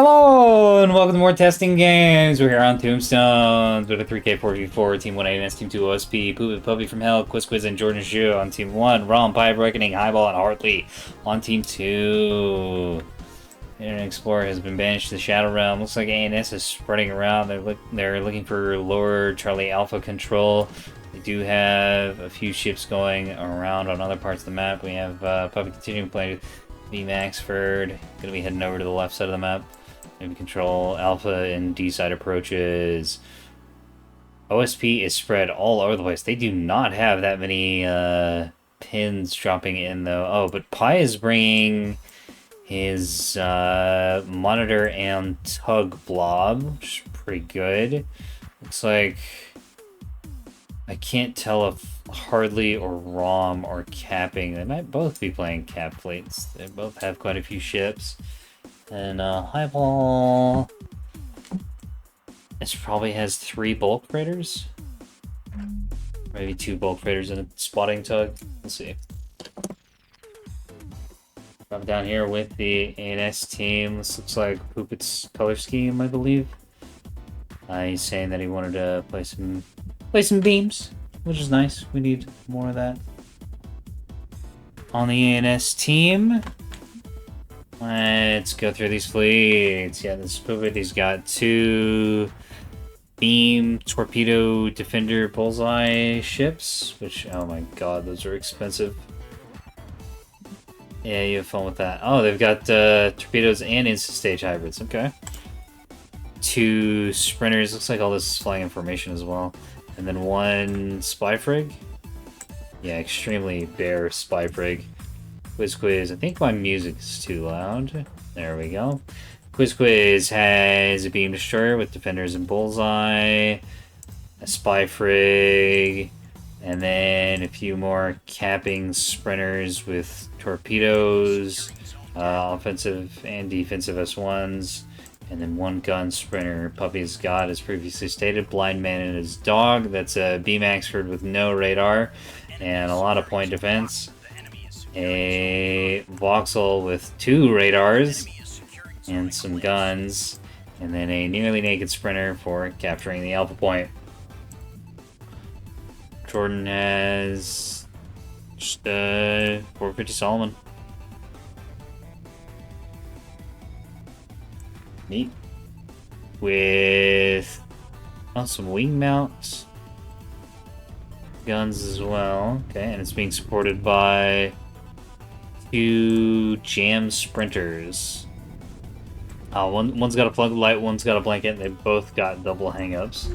Hello, and welcome to more testing games. We're here on Tombstones with a 3K4v4, Team 1 ANS, Team 2 OSP, Poopy Puppy from Hell, Quiz and Jordan Shu on Team 1, Rom, Pipe Reckoning, Highball, and Hartley on Team 2. Internet Explorer has been banished to the Shadow Realm. Looks like ANS is spreading around. They're looking for Lord Charlie Alpha control. They do have a few ships going around on other parts of the map. We have Puppy continuing playing V Maxford. Gonna be heading over to the left side of the map. Maybe control Alpha and D side approaches. OSP is spread all over the place. They do not have that many pins dropping in though. Oh, but Pi is bringing his monitor and tug blob, which is pretty good. Looks like I can't tell if Hardly or Rom are capping. They might both be playing cap fleets. They both have quite a few ships. And Highball, this probably has 3 bulk freighters. Maybe 2 bulk freighters and a spotting tug. We'll see. I'm down here with the ANS team. This looks like Poopit's color scheme, I believe. He's saying that he wanted to play some beams, which is nice. We need more of that. On the ANS team, let's go through these fleets. Yeah, this Poopit, he's got 2 beam torpedo defender bullseye ships, which, oh my god, those are expensive. Yeah, you have fun with that. Oh, they've got torpedoes and insta-stage hybrids. Okay. 2 sprinters. Looks like all this is flying in formation as well. And then 1 spy frig. Yeah, extremely bare spy frig. Quiz. I think my music is too loud. There we go. Quiz has a beam destroyer with defenders and bullseye. A spy frig. And then a few more capping sprinters with torpedoes, offensive and defensive S1s, and then 1 gun sprinter. Puppy's got, as previously stated, Blind Man and his dog. That's a B Maxford with no radar and a lot of point defense. A Vauxhall with 2 radars and some guns, and then a nearly naked sprinter for capturing the Alpha point. Jordan has just 450 Solomon. Neat. With some wing mounts. Guns as well. Okay, and it's being supported by 2 jam sprinters. One's got a plug light, one's got a blanket, and they both got double hang-ups.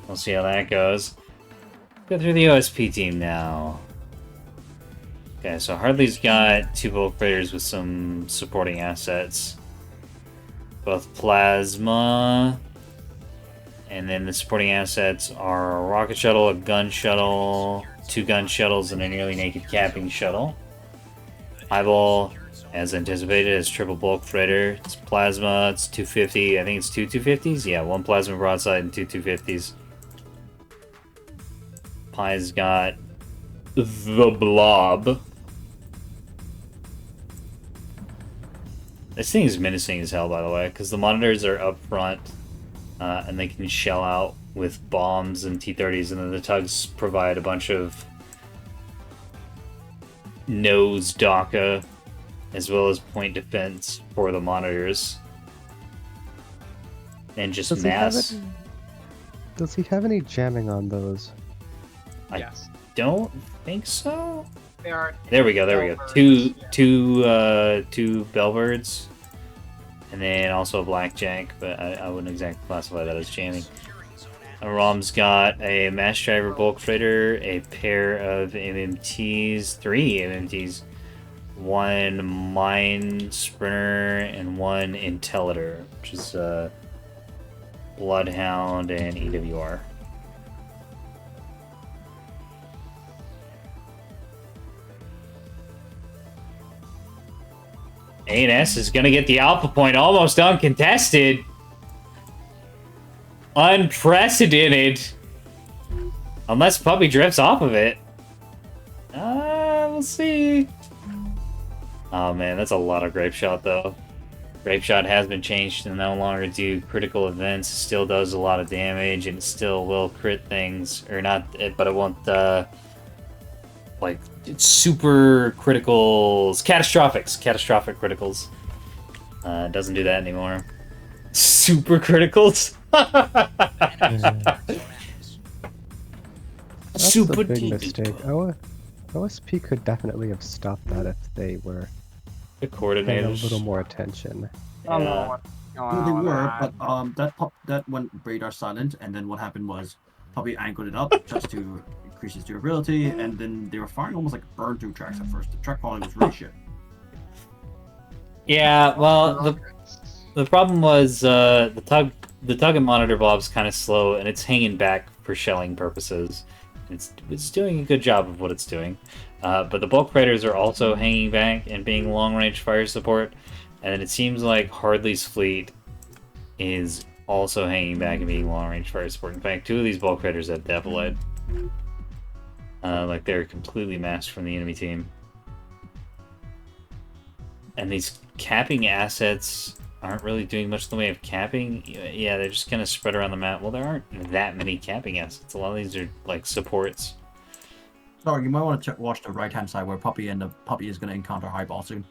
We'll see how that goes. Go through the OSP team now. Okay, so Hardly's got 2 bulk freighters with some supporting assets. Both plasma, and then the supporting assets are a rocket shuttle, a gun shuttle, 2 gun shuttles, and a nearly naked capping shuttle. Highball, as anticipated, is triple bulk freighter. It's plasma, it's 250, I think it's 2 250s? Yeah, 1 plasma broadside and 2 250s. Pi's got the blob. This thing is menacing as hell, by the way, because the monitors are up front, and they can shell out with bombs and T-30s, and then the tugs provide a bunch of nose DACA, as well as point defense for the monitors. And just mass. Does he have any jamming on those? Yes. Don't think so. They are. There we go. Two bellbirds, and then also a blackjack, but I wouldn't exactly classify that as jamming. Rom's got a mass driver bulk freighter, a pair of MMTs, 3 MMTs, 1 mine sprinter, and 1 Intellitor, which is Bloodhound and EWR. ANS is going to get the Alpha point almost uncontested. Unprecedented. Unless Puppy drifts off of it. We'll see. Oh man, that's a lot of grape shot though. Grape Shot has been changed to no longer do critical events. It still does a lot of damage, and it still will crit things, or not, but it won't, like, it's super criticals, catastrophic criticals. It doesn't do that anymore. Super criticals? That's Super a big mistake. OSP could definitely have stopped that if they were the paying a coordinators. little more attention. I don't know Yeah. what's going Well, they on with were, that. but that went radar silent, and then what happened was Puppy angled it up just to increase its durability, and then they were firing almost like burn through tracks at first. The track quality was really shit. Yeah, well, the problem was the tug and monitor blob's kind of slow, and it's hanging back for shelling purposes. It's doing a good job of what it's doing, but the bulk raiders are also hanging back and being long range fire support, and then it seems like Hardley's fleet is also hanging back and being long range fire support. In fact, 2 of these bulk raiders have Devil like they're completely masked from the enemy team. And these capping assets aren't really doing much in the way of capping. Yeah, they're just kind of spread around the map. Well, there aren't that many capping assets. A lot of these are like supports. Sorry, you might want to watch the right-hand side where Puppy is going to encounter Highball soon.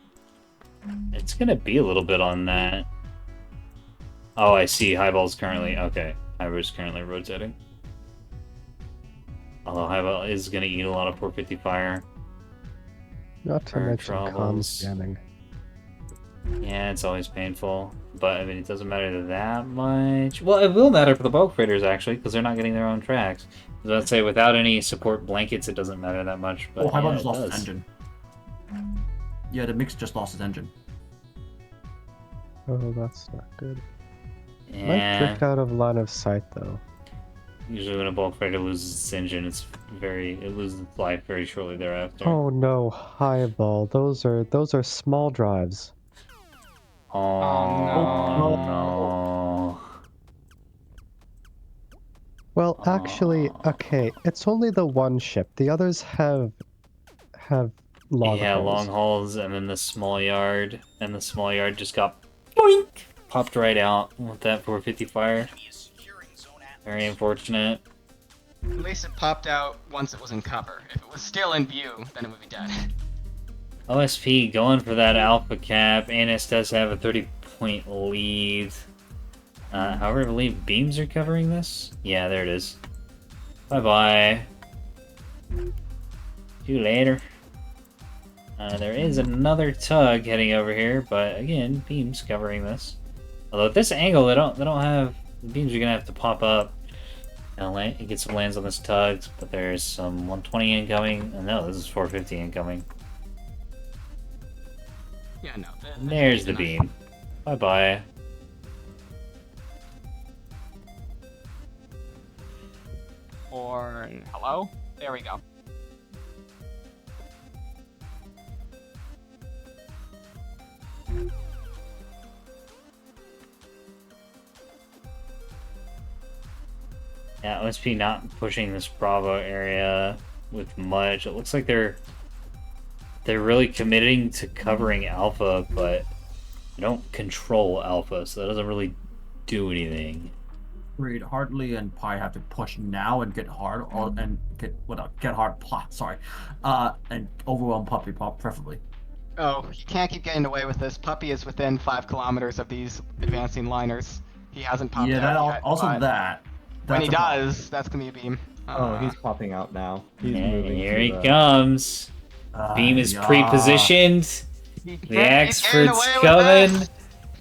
It's going to be a little bit on that. Oh, I see. Highball's currently... Okay. Highball's currently rotating. Although Highball is going to eat a lot of 450 fire. Not to Burn mention comms troubles. jamming. Yeah, it's always painful. But, I mean, it doesn't matter that much. Well, it will matter for the bulk raiders, actually, because they're not getting their own tracks. So I'd say without any support blankets, it doesn't matter that much. But Highball yeah, just it lost its does. engine. Yeah, the mix just lost its engine. Oh, that's not good. Might Yeah. drift out of line of sight though. Usually when a bulk raider loses its engine, it loses its life very shortly thereafter. Oh no, Highball. Those are small drives. Oh, no. Well, actually, okay, it's only the one ship. The others have long Yeah, hauls. long hauls, and then the small yard, and the small yard just got boink, popped right out with that 450 fire. Very unfortunate. At least it popped out once it was in cover. If it was still in view, then it would be dead. OSP going for that alpha cap. Annis does have a 30-point lead. However, I believe beams are covering this. Yeah, there it is. Bye-bye. See you later. There is another tug heading over here, but again, beams covering this. Although at this angle, they don't have beams. Are gonna have to pop up and get some lands on this tug. But there's some 120 incoming. No, this is 450 incoming. Yeah, no. There's the beam. Bye bye. Or hello? There we go. Yeah, OSP not pushing this Bravo area with much. It looks like they're really committing to covering Alpha, but they don't control Alpha, so that doesn't really do anything. Reed, Hartley and Pi have to push now and get hard, and get hard. Sorry, and overwhelm Puppy Pop preferably. Oh, he can't keep getting away with this. Puppy is within 5 kilometers of these advancing liners. He hasn't popped Yeah, out that yet, also but that. when he that's a problem. does, that's gonna be a beam. Oh, he's popping out now. He's And moving. here to he the... comes. Beam is Yeah. pre-positioned. He The can't keep getting expert's away with coming. this.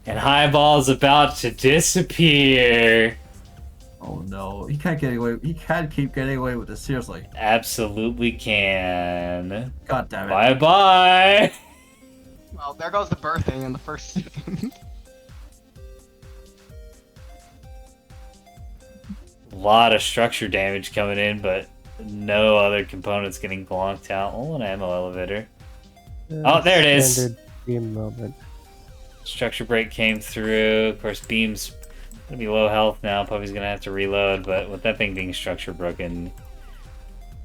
And Highball's about to disappear. Oh no, he can't get away. He can't keep getting away with this. Seriously. Absolutely can. God damn it. Bye-bye. Well, there goes the birthing in the first second. A lot of structure damage coming in, but no other components getting blocked out. Oh, an ammo elevator. Oh, there it is. Standard beam moment. Structure break came through. Of course, Beam's gonna be low health now. Puppy's gonna have to reload, but with that thing being structure broken,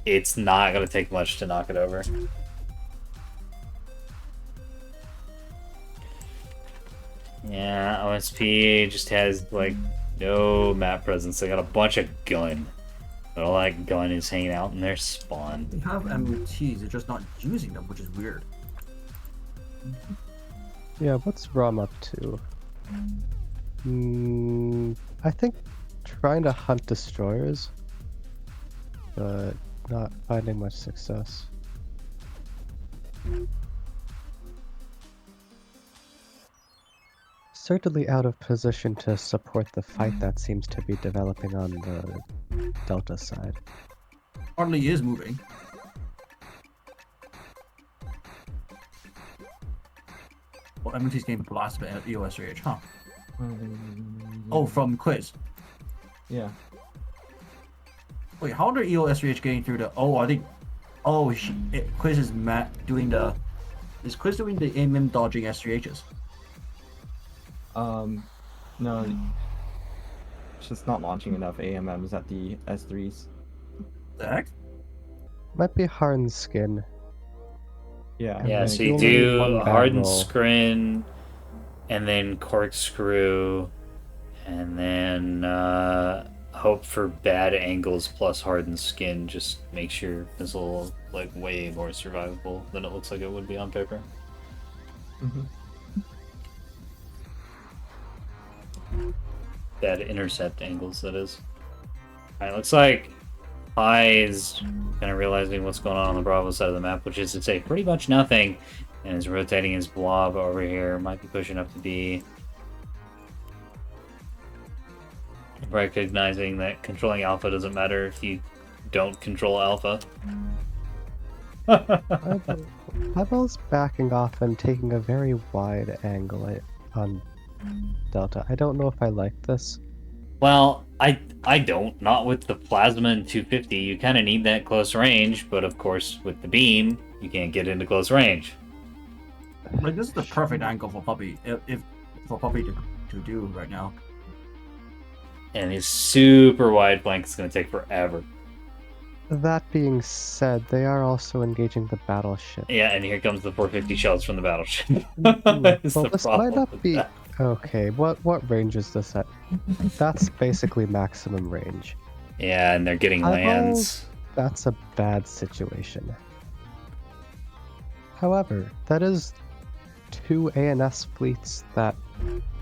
it's not gonna take much to knock it over. Yeah, OSP just has, like, no map presence. They got a bunch of gun. But all that gun is hanging out in their spawn. They have MOTs, they're just not using them, which is weird. Yeah, what's Rom up to? I think trying to hunt destroyers, but not finding much success. Certainly out of position to support the fight that seems to be developing on the Delta side. Hardly is moving. Well, MOT's getting blasted by EOS3H, huh? Oh, from Quiz. Yeah. Wait, how are EOS3H getting through the... Oh, I think... Oh, Quiz is doing the... Is Quiz doing the AMM dodging S3Hs? No. It's just not launching enough AMMs at the S3s. The heck? Might be Harn's skin. Yeah. Yeah, and so it you only do one bad hardened roll. scrin, and then corkscrew, and then hope for bad angles plus hardened skin. Just makes your missile like way more survivable than it looks like it would be on paper. Mhm. Bad intercept angles, that is. Alright, looks like Pi is kind of realizing what's going on the Bravo side of the map, which is to say pretty much nothing, and is rotating his blob over here. Might be pushing up to B. Recognizing that controlling Alpha doesn't matter if you don't control Alpha. Eyeballs backing off and taking a very wide angle on Delta. I don't know if I like this. Well, I don't. Not with the Plasma and 250. You kind of need that close range, but of course, with the beam, you can't get into close range. Like, this is the perfect angle for Puppy, if for Puppy to do right now. And his super wide flank is going to take forever. That being said, they are also engaging the battleship. Yeah, and here comes the 450 shells from the battleship. Well, Is the this problem might not with be... that. Okay, what range is this at? That's basically maximum range. Yeah, and they're getting Eyeballs, lands. that's a bad situation. However, that is 2 ANS fleets that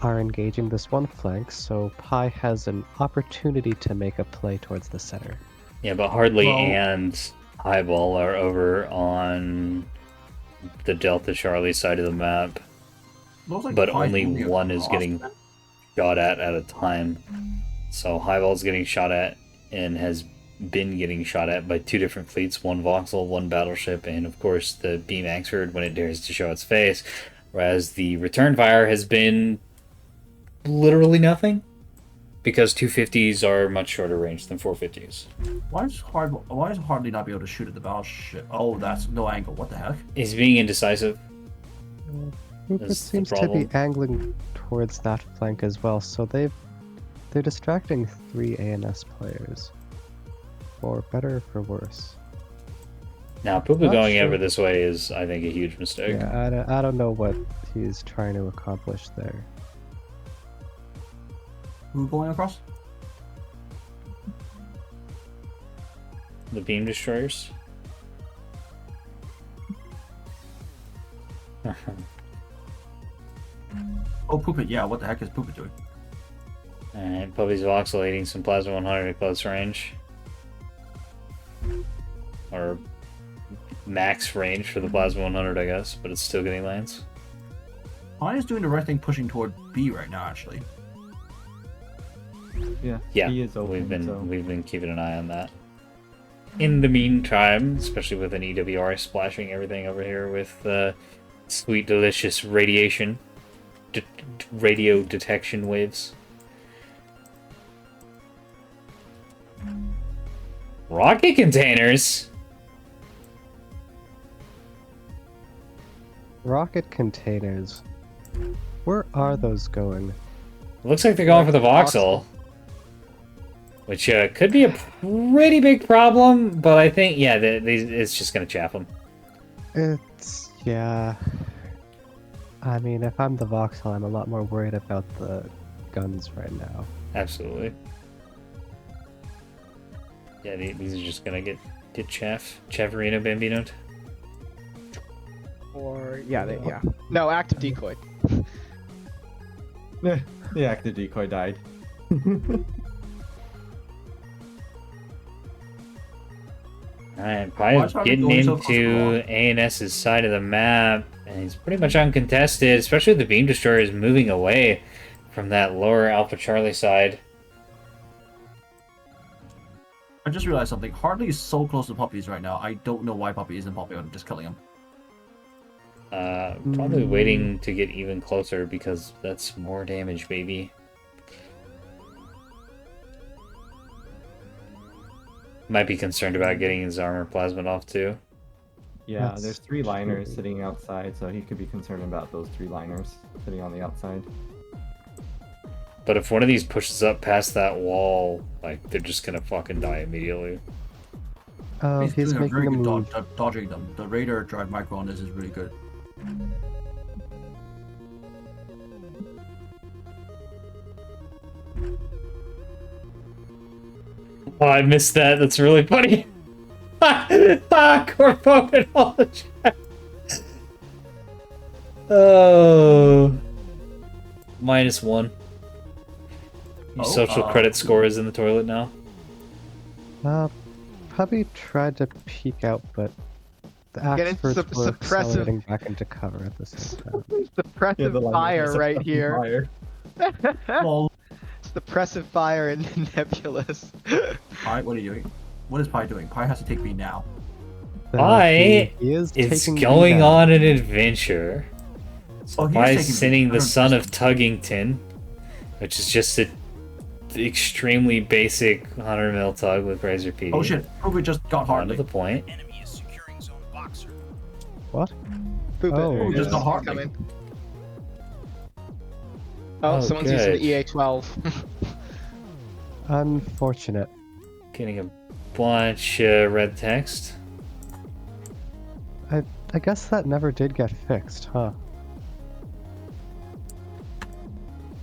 are engaging this one flank, so Pi has an opportunity to make a play towards the center. Yeah, but Hardly Well- and Highball are over on the Delta Charlie side of the map, Looks like but Pi's only moving one is across. getting shot at a time. So Highball's getting shot at and has been getting shot at by 2 different fleets, 1 Voxel, 1 battleship, and of course the beam Axford when it dares to show its face, whereas the return fire has been literally nothing, because 250s are much shorter range than 450s. Why is Hardly not be able to shoot at the battleship? Oh, that's no angle. What the heck? He's being indecisive. Rupert That's the seems to problem. be angling towards that flank as well, so they're distracting 3 ANS players. For better or for worse. Now, Pupa Not going sure. over this way is, I think, a huge mistake. Yeah, I don't know what he's trying to accomplish there. Who going across? The beam destroyers. Oh, Poopit. Yeah, what the heck is Poopit doing? Alright, Puppy's Voxel eating some Plasma 100 at close range. Or max range for the Plasma 100, I guess, but it's still getting lands. Pi is doing the right thing, pushing toward B right now. Actually, Yeah. Yeah, He is open, we've been keeping an eye on that. In the meantime, especially with an EWR splashing everything over here with sweet, delicious radiation, radio detection waves. Rocket containers. Rocket containers. Where are those going? Looks like they're going for the voxel, which could be a pretty big problem. But I think, yeah, it's just gonna chap them. It's... yeah... I mean, if I'm the Vauxhall, I'm a lot more worried about the guns right now. Absolutely. Yeah, these are just gonna get Chavarino Bambinoed. Or yeah. No, active decoy. The active decoy died. Alright, Why Pi's try to getting go so close to the into wall? ANS's side of the map, and he's pretty much uncontested, especially with the Beam Destroyers moving away from that lower Alpha Charlie side. I just realized something. Hartley is so close to Puppies right now. I don't know why Puppy isn't popping out and just killing him. Probably waiting to get even closer because that's more damage, baby. Might be concerned about getting his armor plasmid off too. Yeah, That's there's 3 liners true. sitting outside, so he could be concerned about those 3 liners sitting on the outside. But if one of these pushes up past that wall, like, they're just gonna fucking die immediately. Oh, he's doing a making very a good move. dodging them. The radar drive micro on this is really good. Oh, I missed that. That's really funny. Corpo and all the chat. Oh. -1. Your Oh, social credit score is in the toilet now. Puppy tried to peek out, but the Getting Axfords were suppressive- accelerating back into cover at the same time. Suppressive fire right here. Fire. Well, Suppressive fire in Nebulous. Pi, what are you doing? What is Pi doing? Pi has to take B now. Pi he is It's taking going B down. on an adventure. So Oh, he is by taking sending the B. Son of Tuggington, which is just a extremely basic 100 mil tug with Razor P. Oh shit, Ruby just got On to Hartley. the point. Enemy is securing zone boxer. What? Poop Oh, it. just got Hartley. Coming. Oh, Oh, someone's using good. the EA-12. Unfortunate. Getting a bunch of red text. I guess that never did get fixed, huh?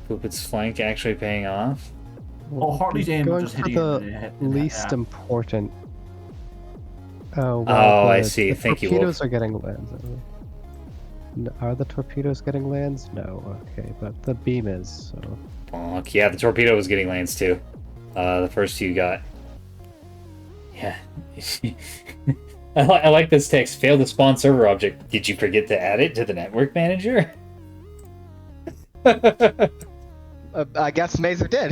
Poopit's flank actually paying off. Oh, Hartley's aim Going just for hitting the him in the head. least Yeah. important. Oh, Oh, I the- see. The Thank you, torpedoes Wolf. are getting lands. Are the torpedoes getting lands? No. Okay, but the beam is. So. Bonk. Yeah, the torpedo was getting lands too. The first two got. Yeah. I like this text. Failed to spawn server object. Did you forget to add it to the network manager? I guess Mazer did.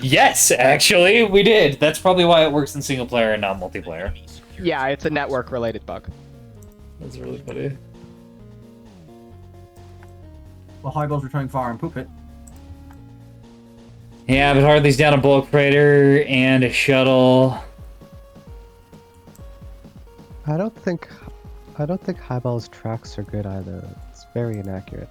Yes, actually, we did. That's probably why it works in single player and not multiplayer. Yeah, it's a network-related bug. That's really funny. Well, Highball's returning fire and poop it. Yeah, but Hartley's down a bulk freighter and a shuttle. I don't think Highball's tracks are good either. It's very inaccurate.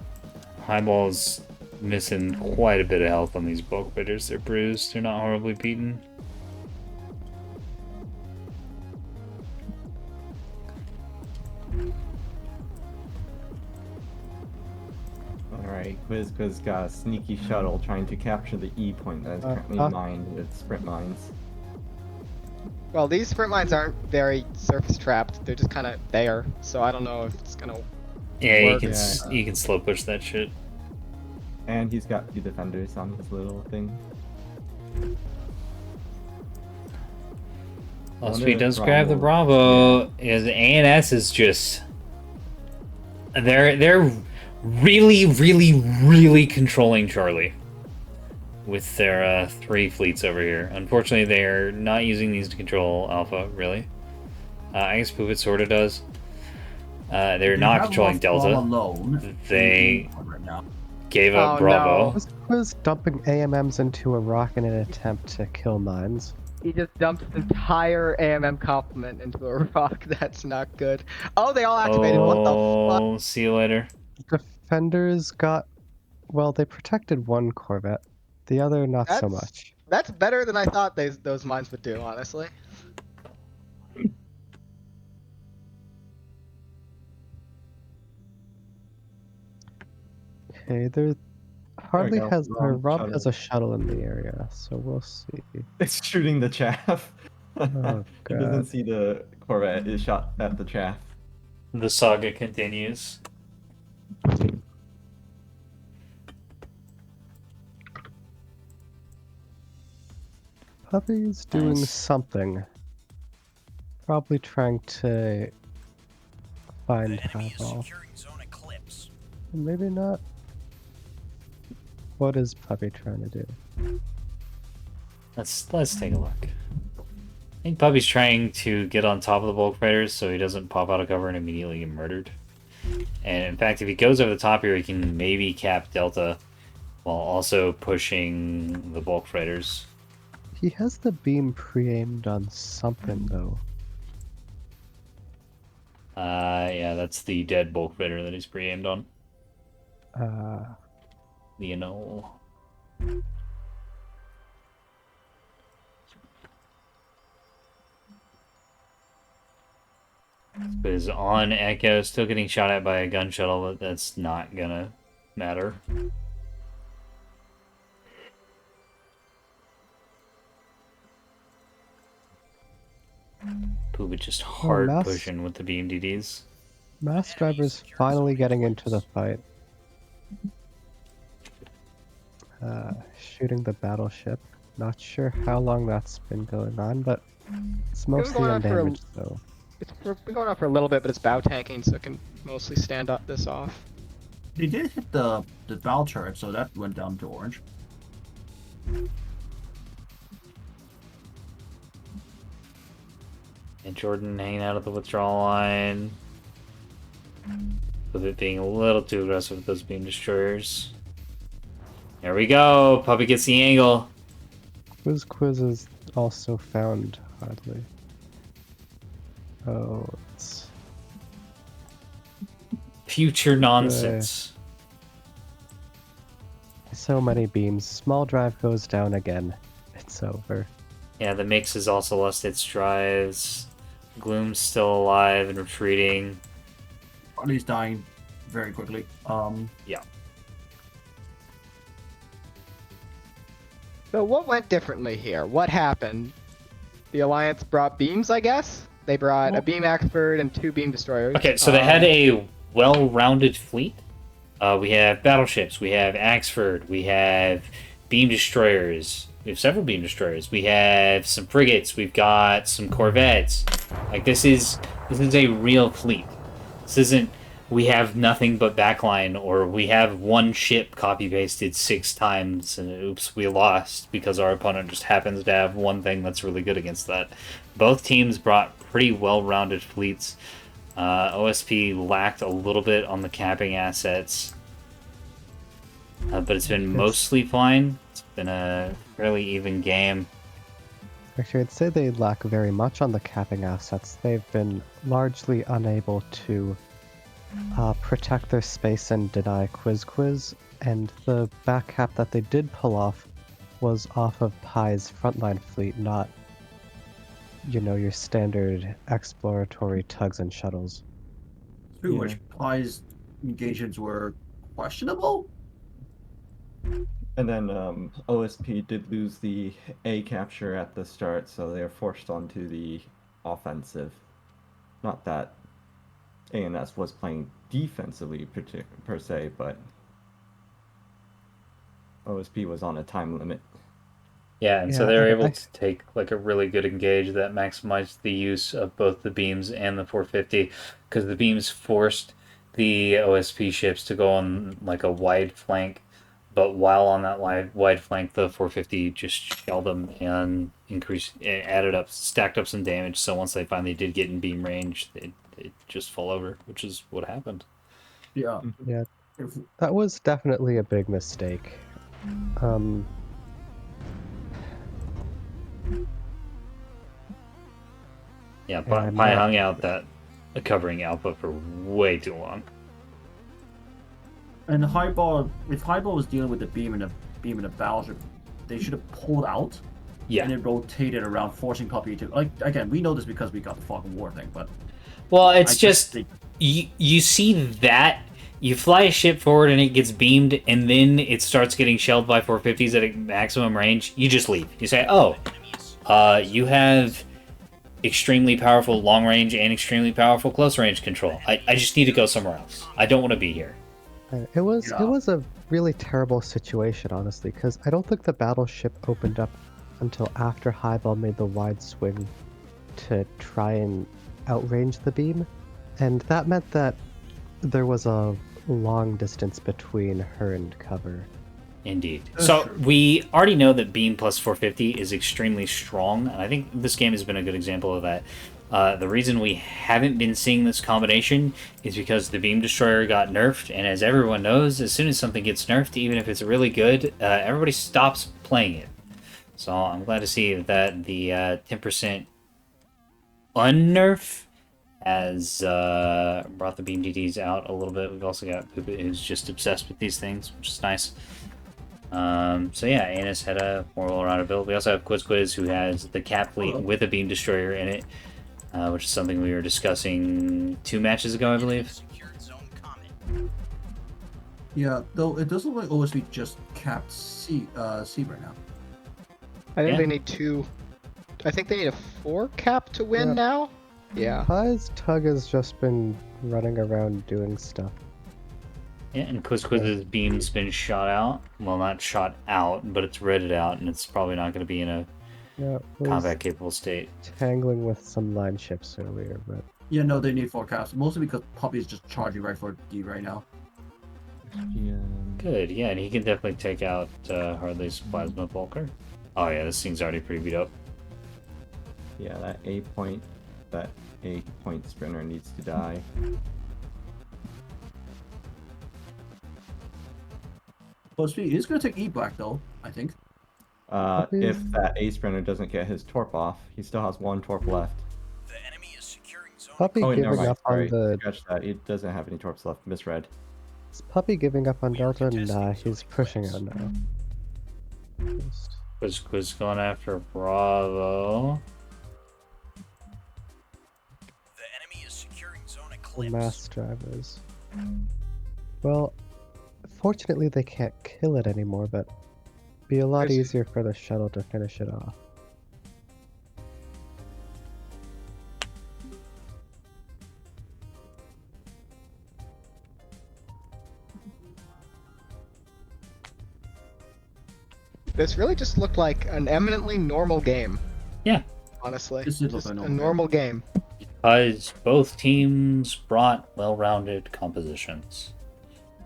Highball's missing quite a bit of health on these bulk freighters. They're bruised. They're not horribly beaten. Alright, Quiz got a sneaky shuttle trying to capture the E point that is currently mined with sprint mines. Well, these sprint mines aren't very surface trapped. They're just kind of there. So I don't know if it's gonna. Yeah, you Work. can Yeah. you can slow push that shit. And he's got 2 defenders on his little thing. Also, Wonder he if does grab the Bravo. Is ANS is just they're really controlling Charlie with their 3 fleets over here. Unfortunately, they're not using these to control Alpha. Really, I guess Poopit sorta does. They're not controlling Delta. Alone. They Right now. gave up Oh, Bravo. no. Was dumping AMMs into a rock in an attempt to kill mines. He just dumped his entire AMM complement into a rock. That's not good. Oh, they all activated. What the fuck? Oh, see you later. Defenders got. Well, they protected one Corvette. The other, not so That's- much. That's better than I thought those mines would do, honestly. Okay, there hardly go. has or Wrong Rob shuttle. has a shuttle in the area, so we'll see. It's shooting the chaff. Oh It doesn't god. see the Corvette. It shot at the chaff. The saga continues. Puppy's doing Nice. something. Probably trying to find The enemy is Highball. securing zone eclipse. Maybe not. What is Puppy trying to do? Let's take a look. I think Puppy's trying to get on top of the bulk freighters so he doesn't pop out of cover and immediately get murdered. And in fact, if he goes over the top here, he can maybe cap Delta while also pushing the bulk freighters. He has the beam pre-aimed on something though. Yeah, that's the dead bulk freighter that he's pre-aimed on. You know. Is on Echo, still getting shot at by a gun shuttle, but that's not gonna matter. Pooba just hard Mass- pushing with the BMDDs. Mass Driver's finally getting into the fight. Shooting the battleship. Not sure how long that's been going on, but it's mostly going on for a- undamaged though. It's been going on for a little bit, but it's bow tanking, so it can mostly stand up this off. They did hit the valve turret, so that went down to orange. And Jordan hanging out at the withdrawal line. With it being a little too aggressive with those beam destroyers. There we go! Puppy gets the angle. Quiz is also found hardly. Oh, it's Future nonsense. so many beams. Small drive goes down again. It's over. Yeah, the mix has also lost its drives. Gloom's still alive and retreating. He's dying very quickly. Yeah. So what went differently here? What happened? The Alliance brought beams, I guess? They brought a beam expert and 2 beam destroyers. Okay, so they had a well-rounded fleet. We have battleships, we have Axford, we have beam destroyers. We have several beam destroyers. We have some frigates. We've got some corvettes. Like this is a real fleet. This isn't we have nothing but backline or we have one ship copy pasted 6 times and oops we lost because our opponent just happens to have one thing that's really good against that. Both teams brought pretty well-rounded fleets. OSP lacked a little bit on the capping assets. But it's been mostly fine. It's been a fairly even game. Actually, I'd say they lack very much on the capping assets. They've been largely unable to protect their space and deny Quiz, and the back cap that they did pull off was off of Pi's frontline fleet, not, you know, your standard exploratory tugs and shuttles. Through which Pi's engagements were questionable. And then OSP did lose the A capture at the start, so they are forced onto the offensive. Not that ANS was playing defensively per se, but OSP was on a time limit. Yeah, and so Yeah, they were and able to take like a really good engage that maximized the use of both the beams and the 450, because the beams forced the OSP ships to go on like a wide flank, but while on that wide flank, the 450 just shelled them and stacked up some damage. So once they finally did get in beam range, it just fell over, which is what happened. Yeah. Yeah, that was definitely a big mistake. Yeah, Yeah, Pi no. hung out that covering Alpha for way too long. And Highball, if Highball was dealing with the beam and a battleship, they should have pulled out Yeah. and then rotated around, forcing Puppy to like again. We know this because we got the fucking war thing, but Well, it's I just think you see that you fly a ship forward and it gets beamed, and then it starts getting shelled by 450s at a maximum range, you just leave. You say, oh, you have extremely powerful long range and extremely powerful close range control. I just need to go somewhere else. I don't want to be here. It was a really terrible situation, honestly, because I don't think the battleship opened up until after Highball made the wide swing to try and outrange the beam, and that meant that there was a long distance between her and cover. Indeed. So we already know that beam plus 450 is extremely strong, and I think this game has been a good example of that. The reason we haven't been seeing this combination is because the beam destroyer got nerfed, and as everyone knows, as soon as something gets nerfed, even if it's really good, everybody stops playing it. So I'm glad to see that the 10% unnerf has brought the beam DDs out a little bit. We've also got Poopit, who's just obsessed with these things, which is nice. So yeah, Annis had a more well-rounded build. We also have Quiz, who has the Cap fleet with a beam destroyer in it, which is something we were discussing 2 matches ago, I believe. Yeah, though it doesn't look like OSB just capped C right now. I think Yeah. they need 2. I think they need a 4 cap to win Yeah. now. Yeah. Pi's Tug has just been running around doing stuff. Yeah, and Quiz's beam's been shot out. Well, not shot out, but it's redded out, and it's probably not going to be in a Yeah, it was combat-capable state. tangling with some line ships earlier, but Yeah, no, they need 4 caps, mostly because Puppy is just charging right for D right now. Yeah. Good, yeah, and he can definitely take out Hardly's Plasma Bulker. Oh yeah, this thing's already pretty beat up. Yeah, that A point sprinter needs to die. OSB is going to take E black though, I think. If that A sprinter doesn't get his torp off, he still has 1 torp left. The enemy is securing zone. Puppy Oh, wait, never giving mind. up on Sorry, the scratch that. He doesn't have any torps left. Misread. is Puppy giving up on Delta? Nah, he's pushing out now. Just- Quiz going after Bravo. The enemy is securing zone the eclipse. mass drivers. Well, fortunately they can't kill it anymore, but be a lot Yes. easier for the shuttle to finish it off. This really just looked like an eminently normal game. Yeah. Honestly. This did look Just like a a normal normal game. Because both teams brought well-rounded compositions.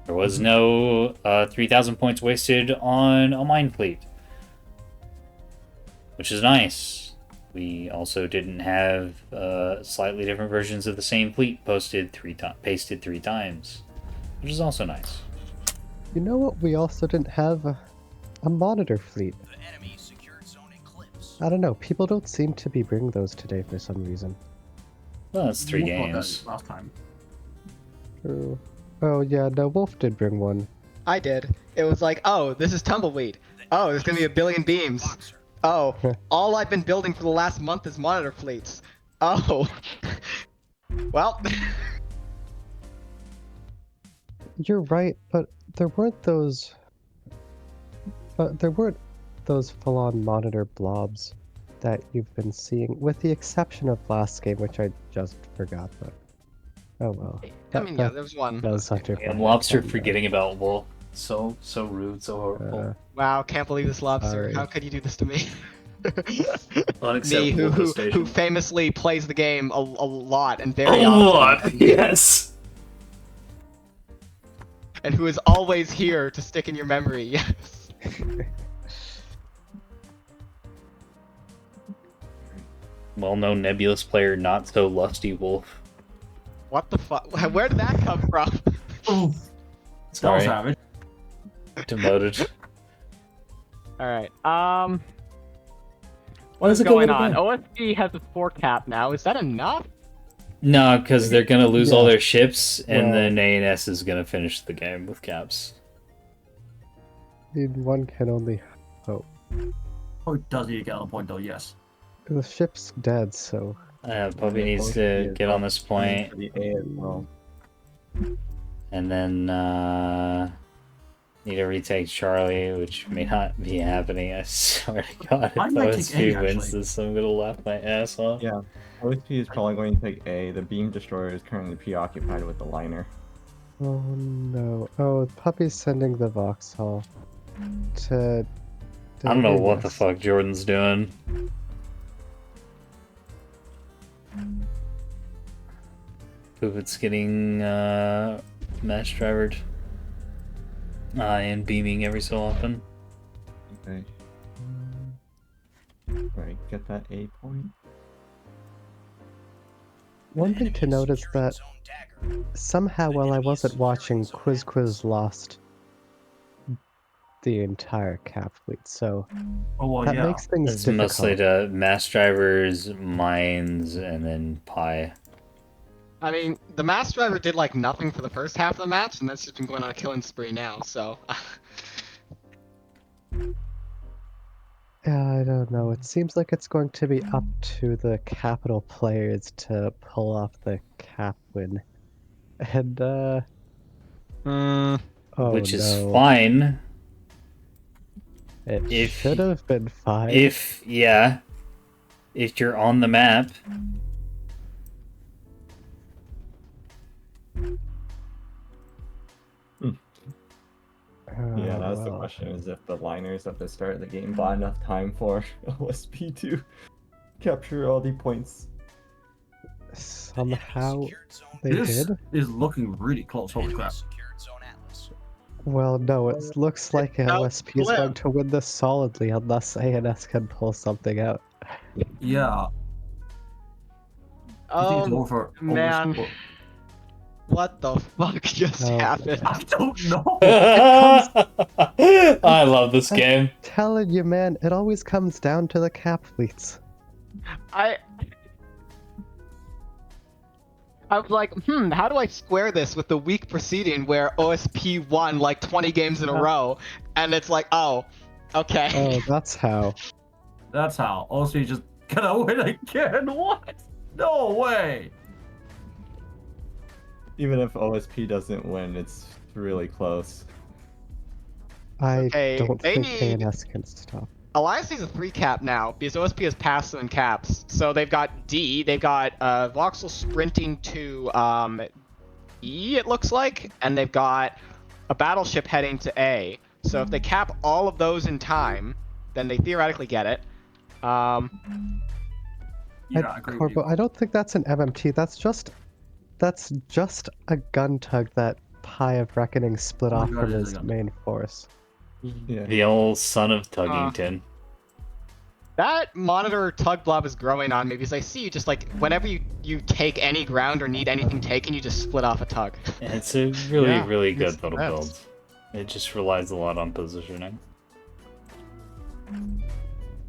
There was no 3,000 points wasted on a mine fleet, which is nice. We also didn't have slightly different versions of the same fleet pasted 3 times, which is also nice. You know what? We also didn't have a monitor fleet. The enemy secured zone eclipse. I don't know. People don't seem to be bringing those today for some reason. Well, that's 3 Wolf brought that games. last time. True. Oh yeah, no, Wolf did bring one. I did. It was like, oh, this is Tumbleweed. Oh, there's gonna be a billion beams. Boxer. Oh, all I've been building for the last month is monitor fleets. Oh. Well. You're right, but there weren't those. There weren't those full-on monitor blobs that you've been seeing, with the exception of last game, which I just forgot. But oh well. I mean, yeah, there was one. That was such a And fun Lobster game, though. forgetting about Wolf. So rude, so horrible. Uh, Wow, can't believe this lobster. Sorry. How could you do this to me? Me, Unacceptable who famously plays the game a lot and very A often, lot, yes. and who is always here to stick in your memory. Yes. Well-known Nebulous player, not so lusty Wolf. What the fuck? Where did that come from? Oof. Sorry. Savage. Demoted. All right. Why What's does it go going with on? that? OSB has a 4 cap now. Is that enough? No, because they're gonna lose all Yeah. their ships, and Well- then ANS is gonna finish the game with caps. I mean, one can only hope. Oh, it does need to get on a point though, yes. The ship's dead, so Puppy needs to get on this point, For the A as well. And then need to retake Charlie, which may not be happening. I swear to God, I if might take OSP A, wins actually. this, I'm gonna laugh my ass off. Yeah, OSP is probably going to take A. The beam destroyer is currently preoccupied with the liner. Oh no. Oh, Puppy's sending the Vauxhall to. I don't know what the Nebulous. fuck Jordan's doing. Poopit's getting mass drivered and beaming every so often. Okay. Right, get that A point. One thing to note is that somehow while I wasn't watching, Quiz lost the entire cap fleet, so Oh well, that yeah. makes things It's difficult. mostly to mass drivers, mines, and then Pi. I mean, the mass driver did like nothing for the first half of the match, and that's just been going on a killing spree now. So. Yeah, I don't know. It seems like it's going to be up to the capital players to pull off the cap win. And, oh Which is no. fine. It if- should have been fine. If you're on the map. Yeah, that was the well, question, is if the liners at the start of the game bought enough time for OSP to capture all the points. Somehow they This did? is looking really close. Holy crap. Well, no, it looks like It's OSP is going outflipped. to win this solidly unless ANS can pull something out. Yeah. I think it's Oh over. man. What the fuck just Oh. happened? I don't know. I love this game. Telling you, man, it always comes down to the cap fleets. I was like, how do I square this with the week preceding where OSP won like 20 games in a row, and it's like, oh, okay. Oh, that's how. That's how. OSP just gonna win again. What? No way. Even if OSP doesn't win, it's really close. I Okay, don't they think need- ANS can stop. Alliance needs a 3 cap now because OSP has passed them in caps. So they've got D, they've got Voxel sprinting to E, it looks like, and they've got a battleship heading to A. So if they cap all of those in time, then they theoretically get it. Yeah, I agree with you. Corbo, I don't think that's an MMT. That's just a gun tug that Pie of Reckoning split Oh my off God, from it is a his gun. main force. Yeah. The old Son of Tuggington. That monitor tug blob is growing on me because I see you just like whenever you take any ground or need anything taken, you just split off a tug. It's a really, Yeah, really good makes little sense. build. It just relies a lot on positioning.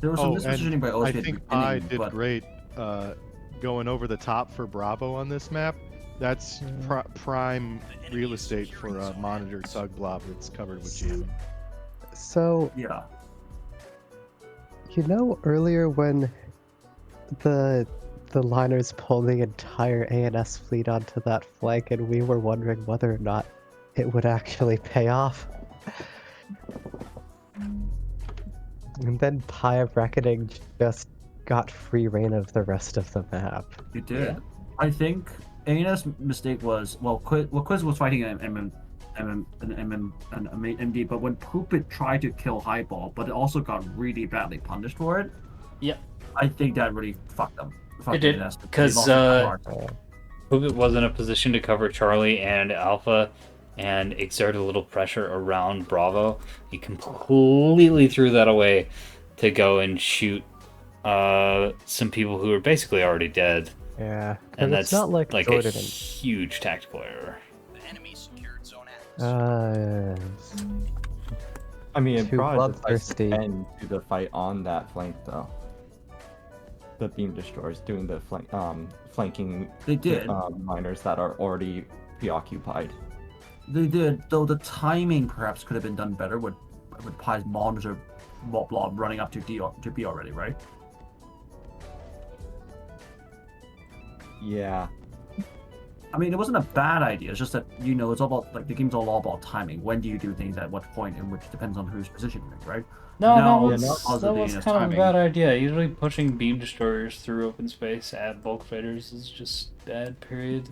There was some Oh, mispositioning and by OSP I at the think I beginning, did but great going over the top for Bravo on this map. That's prime real estate for a monitor tug blob that's covered with jamming. So, yeah. you know, earlier when the liners pulled the entire ANS fleet onto that flank and we were wondering whether or not it would actually pay off. And then Pie of Reckoning just got free reign of the rest of the map. You did. I think ANS mistake was Quiz was fighting an MD, but when Poopit tried to kill Highball, but it also got really badly punished for it. Yep. I think that really fucked them. It did, ANS. They 'cause, lost the card. Poopit was in a position to cover Charlie and Alpha and exert a little pressure around Bravo. He completely threw that away to go and shoot some people who were basically already dead. Yeah, And it's that's not like a Jordan huge tactical error. The enemy secured zone Atlas. I mean, it Too brought a bloodthirsty. decisive end to the fight on that flank, though. The beam destroyers doing the flanking They did. miners that are already preoccupied. They did, though the timing perhaps could have been done better with Pie's monitor blob running up to B already, right? Yeah. I mean, it wasn't a bad idea. It's just that it's all about like the game's all about timing. When do you do things at what point, and which depends on who's positioning it, right? No, Now, that because was of kind DNS of a timing, bad idea. Usually pushing beam destroyers through open space at bulk fighters is just bad, period.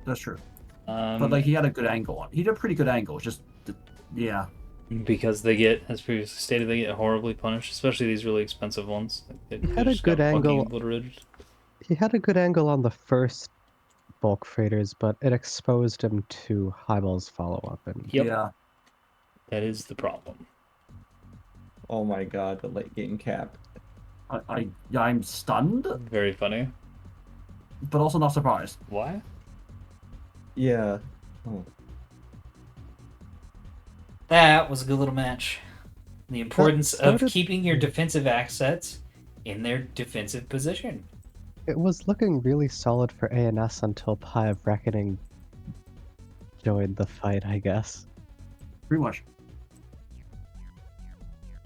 that's true. But like he had a good angle on. He did a pretty good angle. It's just, yeah. Because they get, as previously stated, they get horribly punished, especially these really expensive ones. They had a just good got fucking angle. obliterated. He had a good angle on the first bulk freighters, but it exposed him to Highball's follow-up. And Yep. Yeah. That is the problem. Oh my god, the late game cap. I'm stunned, Very funny. but also not surprised. Why? Yeah. Oh. That was a good little match. The importance of started- keeping your defensive assets in their defensive position. it was looking really solid for ANS until Pie of Reckoning joined the fight, I guess. Pretty much.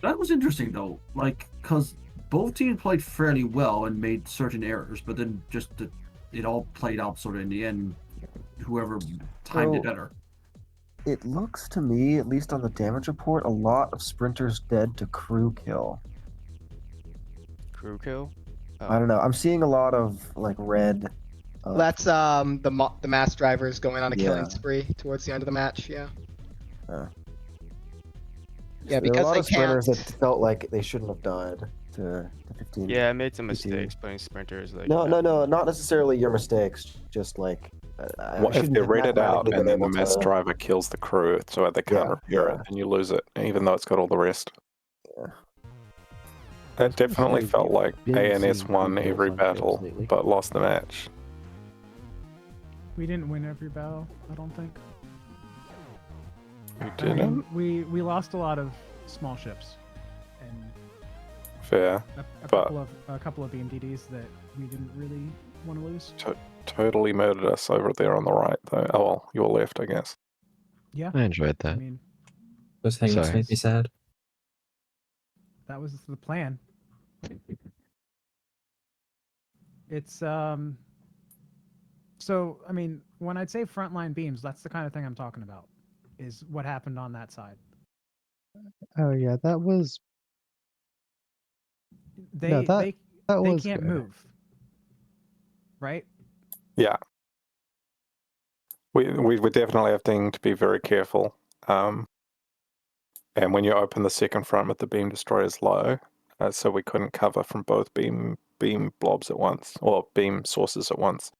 That was interesting though, like, because both teams played fairly well and made certain errors, but then it all played out sort of in the end. Whoever timed it better. It looks to me, at least on the damage report, a lot of sprinters dead to crew kill. Crew kill? Oh. I don't know. I'm seeing a lot of like red. That's the mass drivers going on a killing Yeah. spree towards the end of the match. Yeah. Uh, Yeah, there are a because lot they of sprinters can't. that felt like they shouldn't have died to 15. Yeah, I made some 15. mistakes putting sprinters like. No, not necessarily your mistakes. Just like. What if they read it out and then the mass driver kills the crew so they can't repair it and you lose it, even though it's got all the rest? Yeah. It definitely felt like ANS won every battle but lost the match. We didn't win every battle, I don't think. We I didn't? mean, we lost a lot of small ships, and Fair. a couple of BMDDs that we didn't really want to lose. Totally murdered us over there on the right, though. Oh, well, your left, I guess. Yeah. I enjoyed that. I mean, Those things Sorry. made me sad. that was the plan. It's So I mean, when I'd say frontline beams, that's the kind of thing I'm talking about. Is what happened on that side. Oh yeah, that was. They No, that they was can't good. move. Right? Yeah. We're definitely having to be very careful. And when you open the second front with the beam destroyers low, so we couldn't cover from both beam blobs at once, or beam sources at once.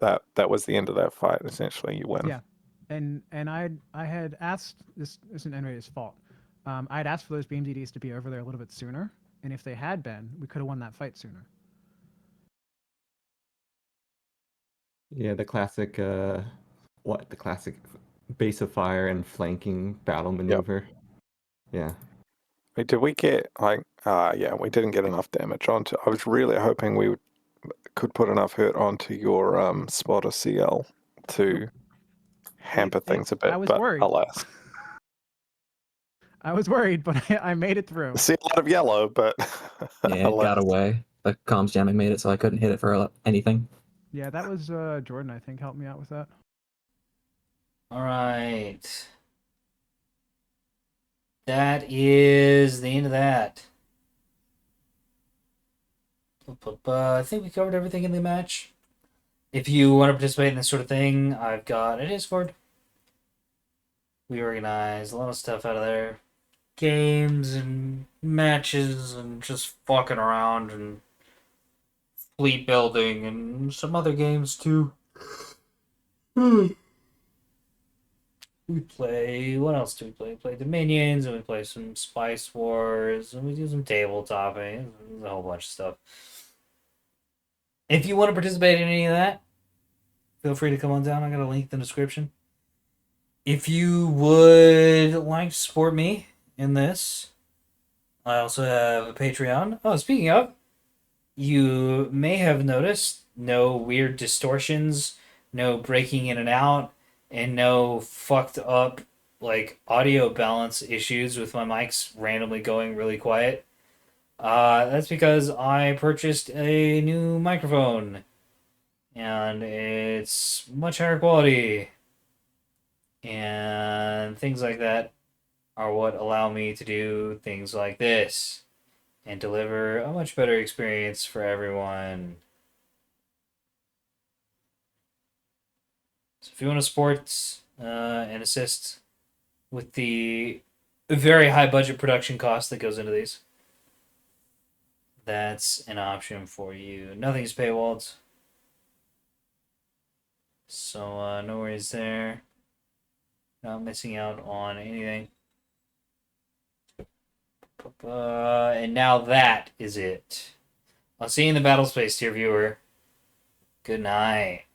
That was the end of that fight. Essentially, you win. Yeah. And I had asked, this isn't anybody's fault. I had asked for those BMDDs to be over there a little bit sooner, and if they had been, we could have won that fight sooner. Yeah, the classic the classic base of fire and flanking battle maneuver. Yeah. Wait, did we get yeah, we didn't get enough damage onto. I was really hoping we could put enough hurt onto your spotter CL to hamper things a bit, I was but worried. alas. I was worried, but I made it through. See a lot of yellow, but Yeah, it got away. The comms jamming made it so I couldn't hit it for anything. Yeah, that was Jordan, I think, helped me out with that. All right. That is the end of that. I think we covered everything in the match. If you want to participate in this sort of thing, I've got a Discord. We organize a lot of stuff out of there. Games and matches and just fucking around and fleet building and some other games too. We play, what else do we play? We play Dominions, and we play some Spice Wars, and we do some tabletopping, and a whole bunch of stuff. If you want to participate in any of that, feel free to come on down. I got a link in the description. If you would like to support me in this, I also have a Patreon. Oh, speaking of, you may have noticed no weird distortions, no breaking in and out, and no fucked up like audio balance issues with my mics randomly going really quiet. That's because I purchased a new microphone, and it's much higher quality. And things like that are what allow me to do things like this and deliver a much better experience for everyone. So if you want to support and assist with the very high budget production cost that goes into these, that's an option for you. Nothing's paywalled, so no worries there. Not missing out on anything. And now that is it. I'll see you in the battle space, dear viewer. Good night.